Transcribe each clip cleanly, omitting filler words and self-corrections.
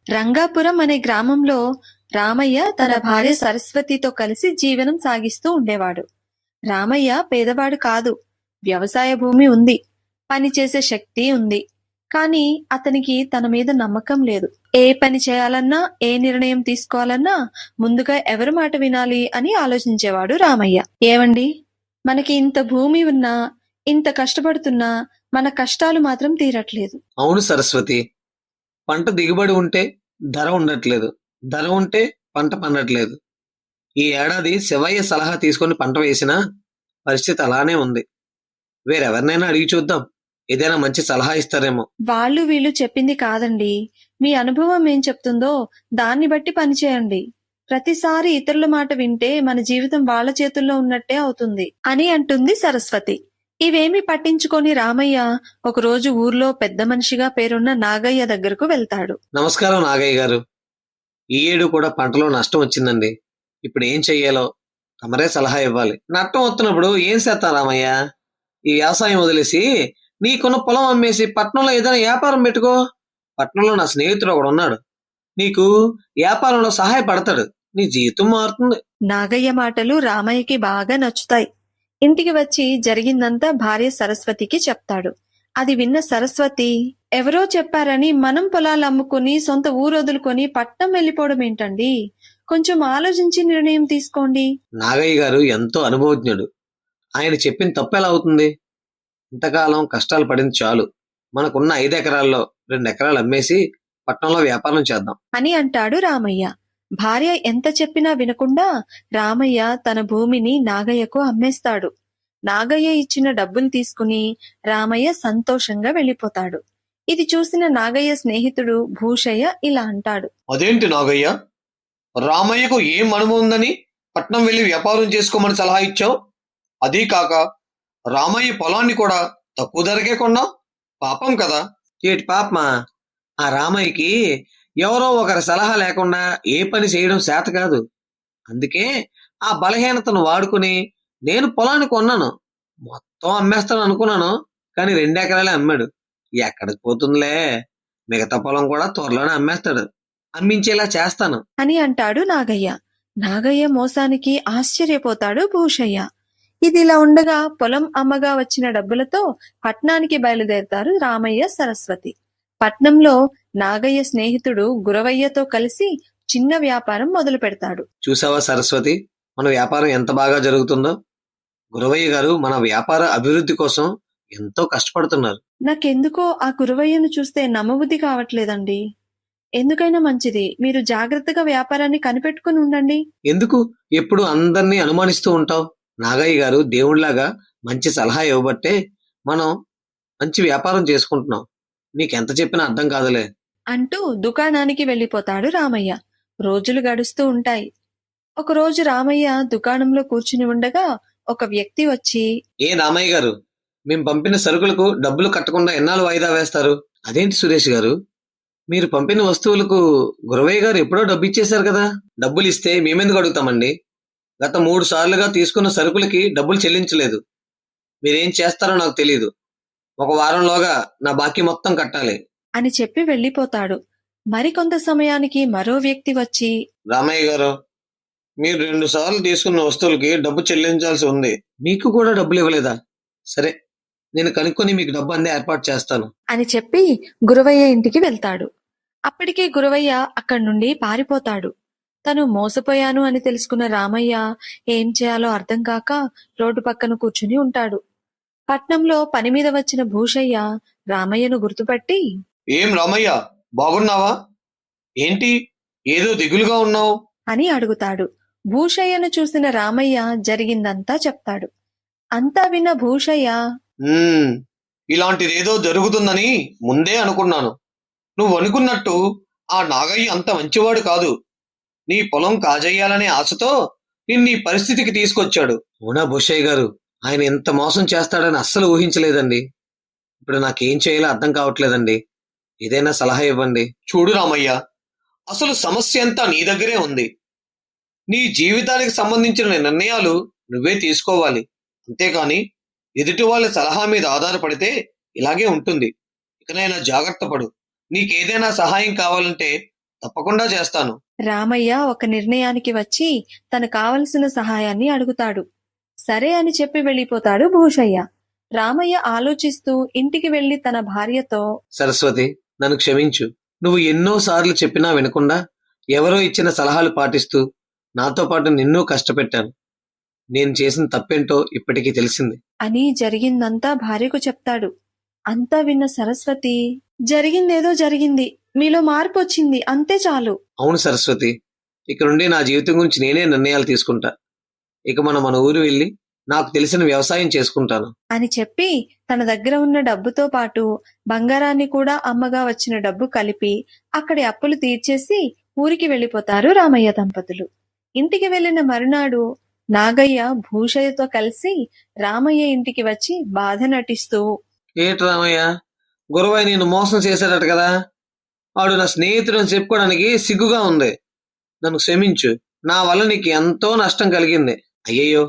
రంగాపురం అనే గ్రామంలో రామయ్య తన భార్య సరస్వతితో కలిసి జీవనం సాగిస్తూ ఉండేవాడు. రామయ్య పేదవాడు కాదు. వ్యవసాయ భూమి ఉంది. పనిచేసే శక్తి ఉంది. కానీ అతనికి తన మీద నమ్మకం లేదు. ఏ పని చేయాలన్నా, ఏ నిర్ణయం తీసుకోవాలన్నా ముందుగా ఎవరి మాట వినాలి అని ఆలోచించేవాడు రామయ్య. ఏవండి, మనకి ఇంత భూమి ఉన్నా, ఇంత కష్టపడుతున్నా మన కష్టాలు మాత్రం తీరట్లేదు. అవును సరస్వతి, పంట దిగుబడి ఉంటే ధర ఉండట్లేదు, ధర ఉంటే పంట పండట్లేదు. ఈ ఏడాది శివయ్య సలహా తీసుకొని పంట వేసినా పరిస్థితి అలానే ఉంది. వేరెవరినైనా అడిగి చూద్దాం, ఏదైనా మంచి సలహా ఇస్తారేమో. వాళ్ళు వీళ్ళు చెప్పింది కాదండి. మీ అనుభవం ఏం చెప్తుందో దాన్ని బట్టి పనిచేయండి. ప్రతిసారి ఇతరుల మాట వింటే మన జీవితం వాళ్ళ చేతుల్లో ఉన్నట్టే అవుతుంది అని అంటుంది సరస్వతి. ఇవేమీ పట్టించుకొని రామయ్య ఒకరోజు ఊర్లో పెద్ద మనిషిగా పేరున్న నాగయ్య దగ్గరకు వెళ్తాడు. నమస్కారం నాగయ్య గారు, ఈ ఏడు కూడా పంటలో నష్టం వచ్చిందండి. ఇప్పుడు ఏం చెయ్యాలో తమరే సలహా ఇవ్వాలి. నష్టం వస్తున్నప్పుడు ఏం చేస్తాం రామయ్య? ఈ వ్యవసాయం వదిలేసి నీకున్న పొలం అమ్మేసి పట్నంలో ఏదైనా వ్యాపారం పెట్టుకో. పట్నంలో నా స్నేహితుడు ఒకడు ఉన్నాడు, నీకు వ్యాపారంలో సహాయపడతాడు. నీ జీవితం మారుతుంది. నాగయ్య మాటలు రామయ్యకి బాగా నచ్చుతాయి. ఇంటికి వచ్చి జరిగిందంతా భార్య సరస్వతికి చెప్తాడు. అది విన్న సరస్వతి, ఎవరో చెప్పారని మనం పొలాలు అమ్ముకుని సొంత ఊరొదులుకొని పట్నం వెళ్ళిపోవడం ఏంటండి? కొంచెం ఆలోచించి నిర్ణయం తీసుకోండి. నాగయ్య గారు ఎంతో అనుభవజ్ఞుడు. ఆయన చెప్పిన తప్పు ఎలా అవుతుంది? ఇంతకాలం కష్టాలు పడింది చాలు. మనకున్న 5 ఎకరాల్లో 2 ఎకరాలు అమ్మేసి పట్నంలో వ్యాపారం చేద్దాం అని అంటాడు రామయ్య. భార్య ఎంత చెప్పినా వినకుండా రామయ్య తన భూమిని నాగయ్యకు అమ్మేస్తాడు. నాగయ్య ఇచ్చిన డబ్బులు తీసుకుని రామయ్య సంతోషంగా వెళ్ళిపోతాడు. ఇది చూసిన నాగయ్య స్నేహితుడు భూషయ్య ఇలా అంటాడు. అదేంటి నాగయ్య, రామయ్యకు ఏం అనుభవం ఉందని పట్నం వెళ్లి వ్యాపారం చేసుకోమని సలహా ఇచ్చావు? అదీ కాక రామయ్య పొలాన్ని కూడా తక్కువ ధరకే కొన్నావు. పాపం కదా. ఏటి పాపమా? ఆ రామయ్యకి ఎవరో ఒకరి సలహా లేకుండా ఏ పని చేయడం చేత కాదు. అందుకే ఆ బలహీనతను వాడుకుని నేను పొలాన్ని కొన్నాను. మొత్తం అమ్మేస్తాను అనుకున్నాను, కానీ 2 ఎకరాలే అమ్మాడు. ఎక్కడికి పోతుందిలే, మిగతా పొలం కూడా త్వరలోనే అమ్మేస్తాడు. అమ్మించేలా చేస్తాను అని అంటాడు నాగయ్య. నాగయ్య మోసానికి ఆశ్చర్యపోతాడు భూషయ్య. ఇదిలా ఉండగా పొలం అమ్మగా వచ్చిన డబ్బులతో పట్నానికి బయలుదేరతారు రామయ్య, సరస్వతి. పట్నంలో నాగయ్య స్నేహితుడు గురవయ్యతో కలిసి చిన్న వ్యాపారం మొదలు పెడతాడు. చూసావా సరస్వతి, మన వ్యాపారం ఎంత బాగా జరుగుతుందో. గురవయ్య గారు మన వ్యాపార అభివృద్ధి కోసం ఎంతో కష్టపడుతున్నారు. నాకెందుకో ఆ గురవయ్యను చూస్తే నమ్మబుద్ధి కావట్లేదండి. ఎందుకైనా మంచిది మీరు జాగ్రత్తగా వ్యాపారాన్ని కనిపెట్టుకుని ఉండండి. ఎందుకు ఎప్పుడు అందరినీ అనుమానిస్తూ ఉంటావు? నాగయ్య గారు దేవుళ్లాగా మంచి సలహా ఇవ్వబట్టే మనం మంచి వ్యాపారం చేసుకుంటున్నాం. నీకెంత చెప్పినా అర్థం కాదులే అంటూ దుకాణానికి వెళ్ళిపోతాడు రామయ్య. రోజులు గడుస్తూ ఉంటాయి. ఒకరోజు రామయ్య దుకాణంలో కూర్చుని ఉండగా ఒక వ్యక్తి వచ్చి, ఏ రామయ్య గారు, మేం పంపిన సరుకులకు డబ్బులు కట్టకుండా ఎన్నాళ్ళు వాయిదా వేస్తారు? అదేంటి సురేష్ గారు, మీరు పంపిన వస్తువులకు గురవయ్య గారు ఎప్పుడో డబ్బు ఇచ్చేశారు కదా. డబ్బులు ఇస్తే మేమెందుకు అడుగుతామండి? గత 3 సార్లుగా తీసుకున్న సరుకులకి డబ్బులు చెల్లించలేదు. మీరేం చేస్తారో నాకు తెలియదు. 1 వారంలోగా నా బాకీ మొత్తం కట్టాలి అని చెప్పి వెళ్ళిపోతాడు. మరికొంత సమయానికి మరో వ్యక్తి వచ్చి, రామయ్య గారు, మీరు 2 సార్లు తీసుకున్న వస్తువులకి డబ్బు చెల్లించాల్సి ఉంది. మీకు కూడా డబ్బులు ఇవ్వలేదా? సరే, నేను కనుక్కొని మీకు డబ్బు అందే ఏర్పాటు చేస్తాను అని చెప్పి గురవయ్య ఇంటికి వెళ్తాడు. అప్పటికే గురవయ్య అక్కడి నుండి పారిపోతాడు. తను మోసపోయాను అని తెలుసుకున్న రామయ్య ఏం చేయాలో అర్థం కాక రోడ్డు పక్కన కూర్చుని ఉంటాడు. పట్నంలో పని మీద వచ్చిన భూషయ్య రామయ్యను గుర్తుపట్టి, ఏం రామయ్య, బాగున్నావా? ఏంటి ఏదో దిగులుగా ఉన్నావు అని అడుగుతాడు. భూషయ్యను చూసిన రామయ్య జరిగిందంతా చెప్తాడు. అంతా విన్న భూషయ్య, ఇలాంటిదేదో జరుగుతుందని ముందే అనుకున్నాను. నువ్వు అనుకున్నట్టు ఆ నాగయ్య అంత మంచివాడు కాదు. నీ పొలం కాజేయాలనే ఆశతో నిన్ను ఈ పరిస్థితికి తీసుకొచ్చాడు. అవునా భూషయ్య గారు, ఆయన ఇంత మోసం చేస్తాడని అస్సలు ఊహించలేదండి. ఇప్పుడు నాకేం చేయాలో అర్థం కావట్లేదండి. ఏదైనా సలహా ఇవ్వండి. చూడు రామయ్య, అసలు సమస్య అంతా నీ దగ్గరే ఉంది. నీ జీవితానికి సంబంధించిన నిర్ణయాలు నువ్వే తీసుకోవాలి. అంతేకాని ఎదుటి వాళ్ళ సలహా మీద ఆధారపడితే ఇలాగే ఉంటుంది. ఇకనైనా జాగ్రత్త పడు. నీకేదైనా సహాయం కావాలంటే తప్పకుండా చేస్తాను. రామయ్య ఒక నిర్ణయానికి వచ్చి తను కావలసిన సహాయాన్ని అడుగుతాడు. సరే అని చెప్పి వెళ్ళిపోతాడు భూషయ్య. రామయ్య ఆలోచిస్తూ ఇంటికి వెళ్లి తన భార్యతో, సరస్వతి, నన్ను క్షమించు. నువ్వు ఎన్నోసార్లు చెప్పినా వినకుండా ఎవరో ఇచ్చిన సలహాలు పాటిస్తూ నాతో పాటు నిన్నూ కష్టపెట్టాను. నేను చేసిన తప్పేంటో ఇప్పటికీ తెలిసింది. అని జరిగిందంతా భార్యకు చెప్తాడు. అంతా విన్న సరస్వతి, జరిగిందేదో జరిగింది, మీలో మార్పు వచ్చింది, అంతే చాలు. అవును సరస్వతి, ఇక నుండి నా జీవితం గురించి నేనే నిర్ణయాలు తీసుకుంటా. ఇక మన ఊరు వెళ్ళి నాకు తెలిసిన వ్యవసాయం చేసుకుంటాను అని చెప్పి తన దగ్గర ఉన్న డబ్బుతో పాటు బంగారాన్ని కూడా అమ్మగా వచ్చిన డబ్బు కలిపి అక్కడి అప్పులు తీర్చేసి ఊరికి వెళ్లిపోతారు రామయ్య దంపతులు. ఇంటికి వెళ్లిన మరునాడు నాగయ్య భూషయ్యతో కలిసి రామయ్య ఇంటికి వచ్చి బాధ నటిస్తూ, ఏటి రామయ్య, గురవయ్య నేను మోసం చేశాడట కదా. వాడు నా స్నేహితుడు అని చెప్పుకోవడానికి సిగ్గుగా ఉంది. నన్ను క్షమించు. నా వల్ల నీకు ఎంతో నష్టం కలిగింది. అయ్యయ్యో,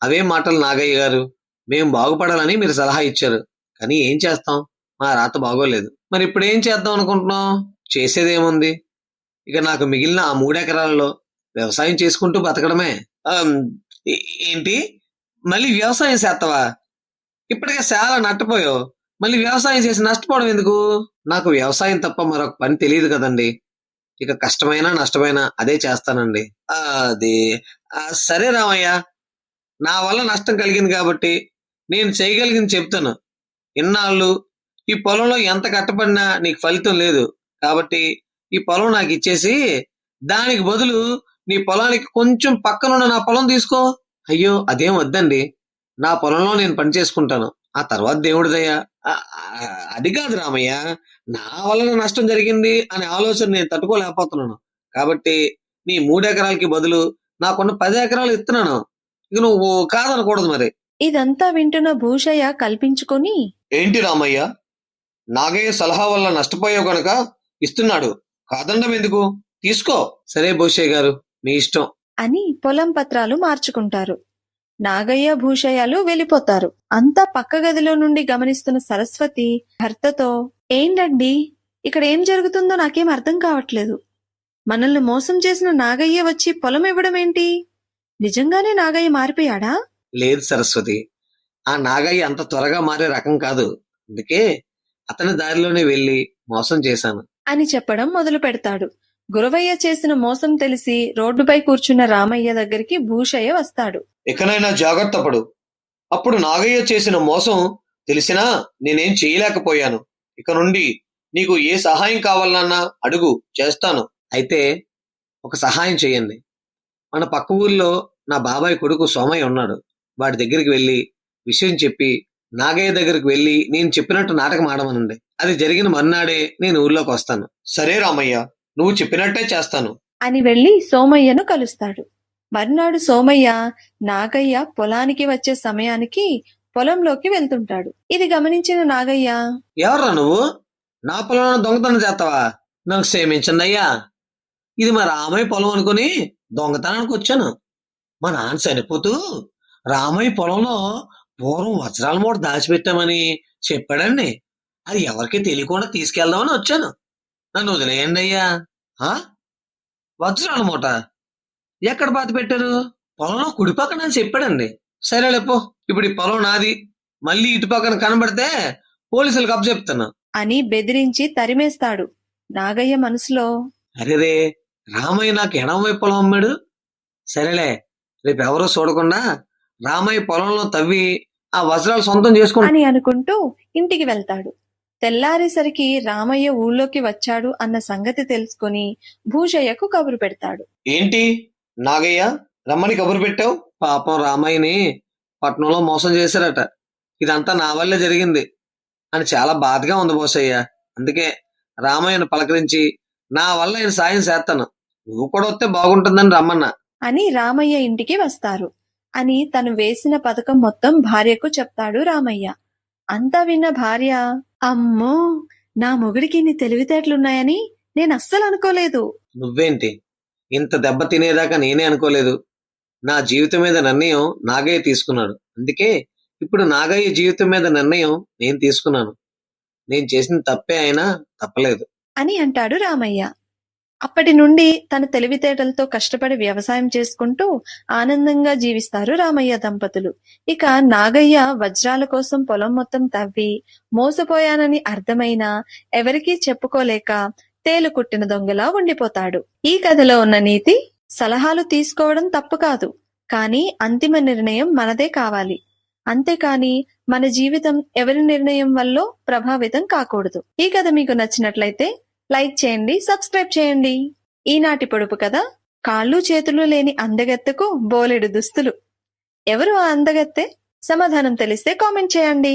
అవే మాటలు నాగయ్య గారు. మేం బాగుపడాలని మీరు సలహా ఇచ్చారు, కానీ ఏం చేస్తాం, మా రాత బాగోలేదు. మరి ఇప్పుడు ఏం చేద్దాం అనుకుంటున్నాం? చేసేదేముంది, ఇక నాకు మిగిలిన ఆ 3 ఎకరాలలో వ్యవసాయం చేసుకుంటూ బతకడమే. ఏంటి, మళ్ళీ వ్యవసాయం చేస్తావా? ఇప్పటికే చాలా నష్టపోయావు, మళ్ళీ వ్యవసాయం చేసి నష్టపోవడం ఎందుకు? నాకు వ్యవసాయం తప్ప మరొక పని తెలియదు కదండి. ఇక కష్టమైనా నష్టమైనా అదే చేస్తానండి. అది సరే రామయ్య, నా వల్ల నష్టం కలిగింది కాబట్టి నేను చేయగలిగింది చెప్తాను. ఇన్నాళ్ళు ఈ పొలంలో ఎంత కట్టబడినా నీకు ఫలితం లేదు కాబట్టి ఈ పొలం నాకు ఇచ్చేసి దానికి బదులు నీ పొలానికి కొంచెం పక్కనున్న నా పొలం తీసుకో. అయ్యో, అదేం వద్దండి, నా పొలంలో నేను పని చేసుకుంటాను, ఆ తర్వాత దేవుడిదయ్యా. అది కాదు రామయ్య, నా వలన నష్టం జరిగింది అనే ఆలోచన నేను తట్టుకోలేకపోతున్నాను కాబట్టి నీ 3 ఎకరాలకి బదులు నాకున్న 10 ఎకరాలు ఇస్తున్నాను. ఇక నువ్వు కాదనకూడదు మరి. ఇదంతా వింటున్న భూషయ్య కల్పించుకొని, ఏంటి రామయ్య, నాగయ్య సలహా వల్ల నష్టపోయావు గనక ఇస్తున్నాడు, కాదండం ఎందుకు? తీసుకో. సరే భూషయ్య గారు, మీ ఇష్టం అని పొలం పత్రాలు మార్చుకుంటారు. నాగయ్య భూషయ్యలు వెళ్ళిపోతారు. అంతా పక్క గదిలో నుండి గమనిస్తున్న సరస్వతి భర్తతో, ఏంటండి, ఇక్కడ ఏం జరుగుతుందో నాకేం అర్థం కావట్లేదు. మనల్ని మోసం చేసిన నాగయ్య వచ్చి పొలం ఇవ్వడం ఏంటి? నిజంగానే నాగయ్య మారిపోయాడా? లేదు సరస్వతి, ఆ నాగయ్య అంత త్వరగా మారే రకం కాదు, అందుకే అతని దారిలోనే వెళ్లి మోసం చేశాను అని చెప్పడం మొదలు పెడతాడు. గురవయ్య చేసిన మోసం తెలిసి రోడ్డుపై కూర్చున్న రామయ్య దగ్గరికి భూషయ్య వస్తాడు. ఎక్కడైనా జాగ్రత్త పడు. అప్పుడు నాగయ్య చేసిన మోసం తెలిసినా నేనేం చేయలేకపోయాను. ఇక నుండి నీకు ఏ సహాయం కావాలన్నా అడుగు, చేస్తాను. అయితే ఒక సహాయం చేయండి. మన పక్క ఊర్లో నా బాబాయ్ కొడుకు సోమయ్య ఉన్నాడు. వాడి దగ్గరికి వెళ్ళి విషయం చెప్పి నాగయ్య దగ్గరికి వెళ్ళి నేను చెప్పినట్టు నాటకం ఆడమనండి. అది జరిగిన మర్నాడే నేను ఊర్లోకి వస్తాను. సరే రామయ్య, నువ్వు చెప్పినట్టే చేస్తాను అని వెళ్లి సోమయ్యను కలుస్తాడు. మర్నాడు సోమయ్య నాగయ్య పొలానికి వచ్చే సమయానికి పొలంలోకి వెళ్తుంటాడు. ఇది గమనించిన నాగయ్య, ఎవర్రా నువ్వు, నా పొలంలో దొంగతనం చేస్తావా? నాకు క్షమించండి అయ్యా, ఇది మా రామయ్య పొలం అనుకుని దొంగతనానికి వచ్చాను. మా నాన్న చనిపోతూ రామయ్య పొలంలో పూర్వం వజ్రాల మూట దాచిపెట్టామని చెప్పాడండి. అది ఎవరికి తెలియకుండా తీసుకెళ్దామని వచ్చాను. నన్ను వదిలేయండి అయ్యా. వజ్రాల మూట ఎక్కడ బాధ పెట్టారు? పొలంలో కుడి పక్కన చెప్పాడండి. సరేలేపో, ఇప్పుడు ఈ పొలం నాది, మళ్ళీ ఇటు పక్కన కనబడితే పోలీసులకు అప్పచెప్తాను అని బెదిరించి తరిమేస్తాడు. నాగయ్య మనసులో, అరేరే, రామయ్య నాకు ఎడమవైపు పొలం అమ్మాడు. సరేలే, రేపు ఎవరో చూడకుండా రామయ్య పొలంలో తవ్వి ఆ వజ్రాలు సొంతం చేసుకుంటా అని అనుకుంటూ ఇంటికి వెళ్తాడు. తెల్లారేసరికి రామయ్య ఊళ్ళోకి వచ్చాడు అన్న సంగతి తెలుసుకుని భూషయ్యకు కబురు పెడతాడు. ఏంటి నాగయ్య, రమ్మని కబురు పెట్టావు? పాపం రామయ్యని పట్నంలో మోసం చేశారట. ఇదంతా నా వల్లే జరిగింది అని చాలా బాధగా ఉంది బోసయ్య. అందుకే రామయ్యను పలకరించి నా వల్ల ఆయన సాయం చేస్తాను, నువ్వు కూడా వస్తే బాగుంటుందని రమ్మన్నా అని రామయ్య ఇంటికి వస్తారు అని తను వేసిన పథకం మొత్తం భార్యకు చెప్తాడు రామయ్య. అంతా విన్న భార్య, అమ్మో, నా మొగుడికి ఇన్ని తెలివితేటలున్నాయని నేను అస్సలు అనుకోలేదు. నువ్వేంటి, ఇంత దెబ్బ తినేదాకా నేనే అనుకోలేదు. నా జీవితం మీద నిర్ణయం నాగయ్య తీసుకున్నాడు, అందుకే ఇప్పుడు నాగయ్య జీవితం మీద నిర్ణయం నేను తీసుకున్నాను. నేను చేసిన తప్పే అయినా తప్పలేదు అని అంటాడు రామయ్య. అప్పటి నుండి తన తెలివితేటలతో కష్టపడి వ్యవసాయం చేసుకుంటూ ఆనందంగా జీవిస్తారు రామయ్య దంపతులు. ఇక నాగయ్య వజ్రాల కోసం పొలం మొత్తం తవ్వి మోసపోయానని అర్థమైనా ఎవరికీ చెప్పుకోలేక తేలు కుట్టిన దొంగలా ఉండిపోతాడు. ఈ కథలో ఉన్న నీతి, సలహాలు తీసుకోవడం తప్పు కాదు, కానీ అంతిమ నిర్ణయం మనదే కావాలి. అంతేకాని మన జీవితం ఎవరి నిర్ణయం వల్ల ప్రభావితం కాకూడదు. ఈ కథ మీకు నచ్చినట్లయితే లైక్ చేయండి, సబ్స్క్రైబ్ చేయండి. ఈనాటి పొడుపు కథ, కాళ్ళు చేతులు లేని అందగత్తెకు బోలెడు దుస్తులు. ఎవరు ఆ అందగత్తె? సమాధానం తెలిస్తే కామెంట్ చేయండి.